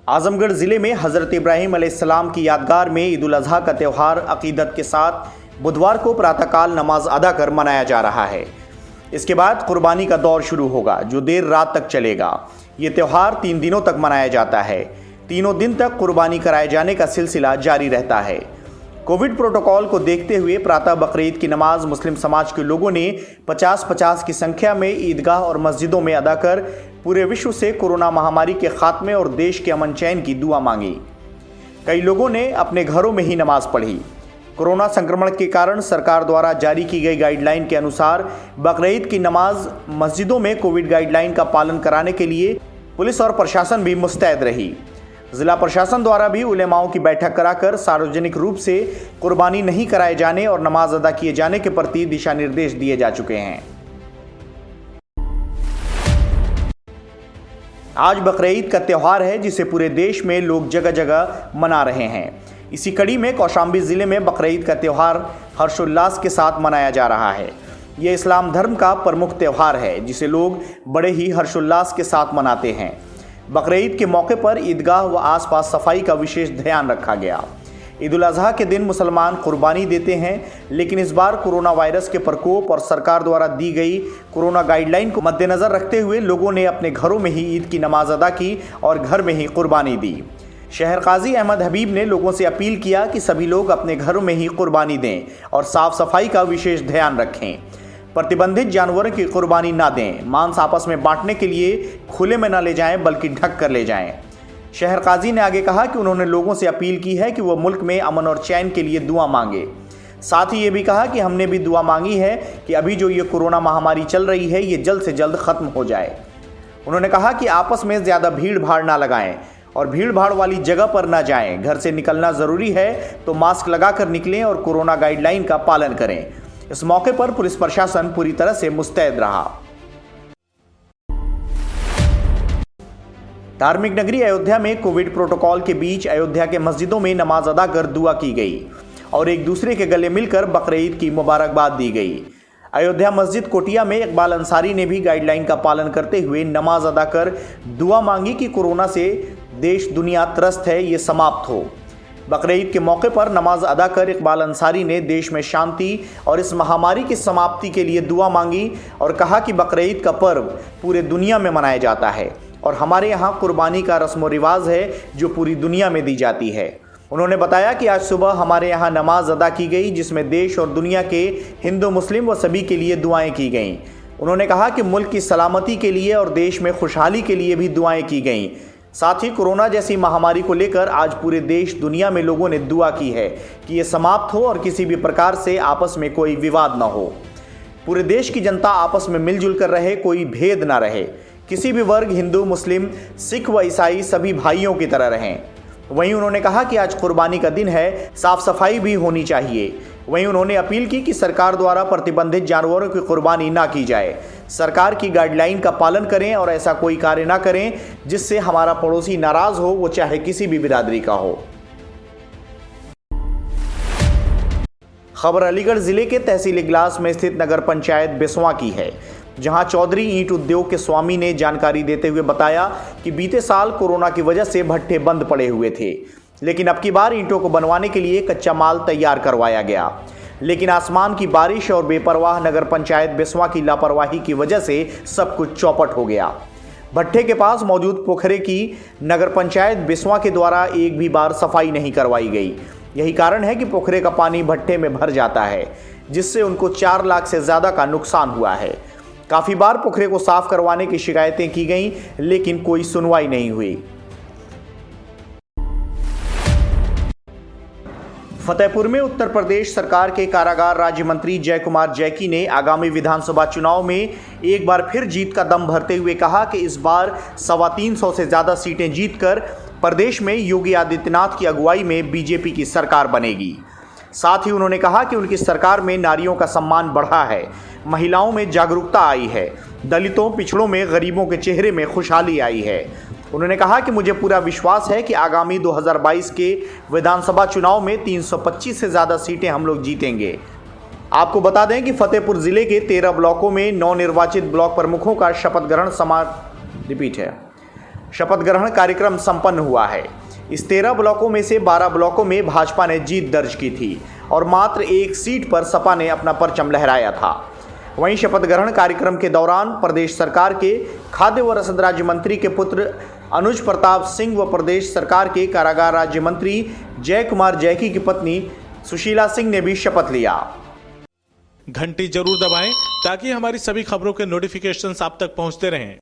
आजमगढ़ ज़िले में हज़रत इब्राहीम अलैहिस्सलाम की यादगार में ईद उल अज़हा का त्यौहार अक़ीदत के साथ बुधवार को प्रातःकाल नमाज अदा कर मनाया जा रहा है। इसके बाद कुर्बानी का दौर शुरू होगा जो देर रात तक चलेगा। ये त्यौहार 3 दिनों तक मनाया जाता है। तीनों दिन तक कुर्बानी कराए जाने का सिलसिला जारी रहता है। कोविड प्रोटोकॉल को देखते हुए प्रातः बकरीद की नमाज मुस्लिम समाज के लोगों ने 50-50 की संख्या में ईदगाह और मस्जिदों में अदा कर पूरे विश्व से कोरोना महामारी के खात्मे और देश के अमन चैन की दुआ मांगी। कई लोगों ने अपने घरों में ही नमाज पढ़ी। कोरोना संक्रमण के कारण सरकार द्वारा जारी की गई गाइडलाइन के अनुसार बकरीद की नमाज मस्जिदों में कोविड गाइडलाइन का पालन कराने के लिए पुलिस और प्रशासन भी मुस्तैद रही। जिला प्रशासन द्वारा भी उलेमाओं की बैठक कराकर सार्वजनिक रूप से कुर्बानी नहीं कराए जाने और नमाज अदा किए जाने के प्रति दिशा निर्देश दिए जा चुके हैं। आज बकरीद का त्यौहार है जिसे पूरे देश में लोग जगह जगह मना रहे हैं। इसी कड़ी में कौशाम्बी जिले में बकरीद का त्यौहार हर्षोल्लास के साथ मनाया जा रहा है। यह इस्लाम धर्म का प्रमुख त्यौहार है जिसे लोग बड़े ही हर्षोल्लास के साथ मनाते हैं। बकरीद के मौके पर ईदगाह व आसपास सफाई का विशेष ध्यान रखा गया। ईद उल अज़हा के दिन मुसलमान कुर्बानी देते हैं, लेकिन इस बार कोरोना वायरस के प्रकोप और सरकार द्वारा दी गई कोरोना गाइडलाइन को मद्देनज़र रखते हुए लोगों ने अपने घरों में ही ईद की नमाज अदा की और घर में ही कुर्बानी दी। शहर काजी अहमद हबीब ने लोगों से अपील किया कि सभी लोग अपने घरों में ही कुर्बानी दें और साफ सफाई का विशेष ध्यान रखें। प्रतिबंधित जानवरों की कुर्बानी ना दें। मांस आपस में बांटने के लिए खुले में न ले जाएं बल्कि ढक कर ले जाएं। शहर काजी ने आगे कहा कि उन्होंने लोगों से अपील की है कि वह मुल्क में अमन और चैन के लिए दुआ मांगे। साथ ही ये भी कहा कि हमने भी दुआ मांगी है कि अभी जो ये कोरोना महामारी चल रही है ये जल्द से जल्द ख़त्म हो जाए। उन्होंने कहा कि आपस में ज़्यादा भीड़ भाड़ ना लगाएं और भीड़ भाड़ वाली जगह पर ना जाएं। घर से निकलना ज़रूरी है तो मास्क लगाकर निकलें और कोरोना गाइडलाइन का पालन करें। इस मौके पर पुलिस प्रशासन पूरी तरह से मुस्तैद रहा। धार्मिक नगरी अयोध्या में कोविड प्रोटोकॉल के बीच अयोध्या के मस्जिदों में नमाज अदा कर दुआ की गई और एक दूसरे के गले मिलकर बकरीद की मुबारकबाद दी गई। अयोध्या मस्जिद कोटिया में इकबाल अंसारी ने भी गाइडलाइन का पालन करते हुए नमाज अदा कर दुआ मांगी कि कोरोना से देश दुनिया त्रस्त है, ये समाप्त हो। बकरीद के मौके पर नमाज अदा कर इकबाल अंसारी ने देश में शांति और इस महामारी की समाप्ति के लिए दुआ मांगी और कहा कि बकरीद का पर्व पूरे दुनिया में मनाया जाता है और हमारे यहाँ कुर्बानी का रस्म व रिवाज है जो पूरी दुनिया में दी जाती है। उन्होंने बताया कि आज सुबह हमारे यहाँ नमाज अदा की गई जिसमें देश और दुनिया के हिंदू मुस्लिम व सभी के लिए दुआएं की गईं। उन्होंने कहा कि मुल्क की सलामती के लिए और देश में खुशहाली के लिए भी दुआएं की गईं। साथ ही कोरोना जैसी महामारी को लेकर आज पूरे देश दुनिया में लोगों ने दुआ की है कि ये समाप्त हो और किसी भी प्रकार से आपस में कोई विवाद न हो। पूरे देश की जनता आपस में मिलजुल कर रहे, कोई भेद ना रहे। किसी भी वर्ग, हिंदू, मुस्लिम, सिख व ईसाई सभी भाइयों की तरह रहें। वहीं उन्होंने कहा कि आज कुर्बानी का दिन है, साफ सफाई भी होनी चाहिए। वहीं उन्होंने अपील की कि सरकार द्वारा प्रतिबंधित जानवरों की कुर्बानी ना की जाए। सरकार की गाइडलाइन का पालन करें और ऐसा कोई कार्य ना करें जिससे हमारा पड़ोसी नाराज हो, वो चाहे किसी भी बिरादरी का हो। खबर अलीगढ़ जिले के तहसील इगलास में स्थित नगर पंचायत बेसवा की है, जहां चौधरी ईंट उद्योग के स्वामी ने जानकारी देते हुए बताया कि बीते साल कोरोना की वजह से भट्ठे बंद पड़े हुए थे, लेकिन अब की बार ईंटों को बनवाने के लिए कच्चा माल तैयार करवाया गया। लेकिन आसमान की बारिश और बेपरवाह नगर पंचायत बेसवा की लापरवाही की वजह से सब कुछ चौपट हो गया। भट्ठे के पास मौजूद पोखरे की नगर पंचायत बेसवा के द्वारा एक भी बार सफाई नहीं करवाई गई। यही कारण है कि पोखरे का पानी भट्ठे में भर जाता है, जिससे उनको 4 लाख से ज़्यादा का नुकसान हुआ है। काफ़ी बार पोखरे को साफ करवाने की शिकायतें की गईं, लेकिन कोई सुनवाई नहीं हुई। फतेहपुर में उत्तर प्रदेश सरकार के कारागार राज्य मंत्री जय कुमार जैकी ने आगामी विधानसभा चुनाव में एक बार फिर जीत का दम भरते हुए कहा कि इस बार 325 से ज़्यादा सीटें जीतकर प्रदेश में योगी आदित्यनाथ की अगुवाई में बीजेपी की सरकार बनेगी। साथ ही उन्होंने कहा कि उनकी सरकार में नारियों का सम्मान बढ़ा है, महिलाओं में जागरूकता आई है, दलितों, पिछड़ों में, गरीबों के चेहरे में खुशहाली आई है। उन्होंने कहा कि मुझे पूरा विश्वास है कि आगामी 2022 के विधानसभा चुनाव में 325 से ज़्यादा सीटें हम लोग जीतेंगे। आपको बता दें कि फतेहपुर जिले के 13 ब्लॉकों में नवनिर्वाचित ब्लॉक प्रमुखों का शपथ ग्रहण समारोह शपथ ग्रहण कार्यक्रम संपन्न हुआ है। इस 13 ब्लॉकों में से 12 ब्लॉकों में भाजपा ने जीत दर्ज की थी और मात्र एक सीट पर सपा ने अपना परचम लहराया था। वहीं शपथ ग्रहण कार्यक्रम के दौरान प्रदेश सरकार के खाद्य व रसद राज्य मंत्री के पुत्र अनुज प्रताप सिंह व प्रदेश सरकार के कारागार राज्य मंत्री जय कुमार जैकी की पत्नी सुशीला सिंह ने भी शपथ लिया। घंटी जरूर दबाएं ताकि हमारी सभी खबरों के नोटिफिकेशंस आप तक पहुंचते रहें।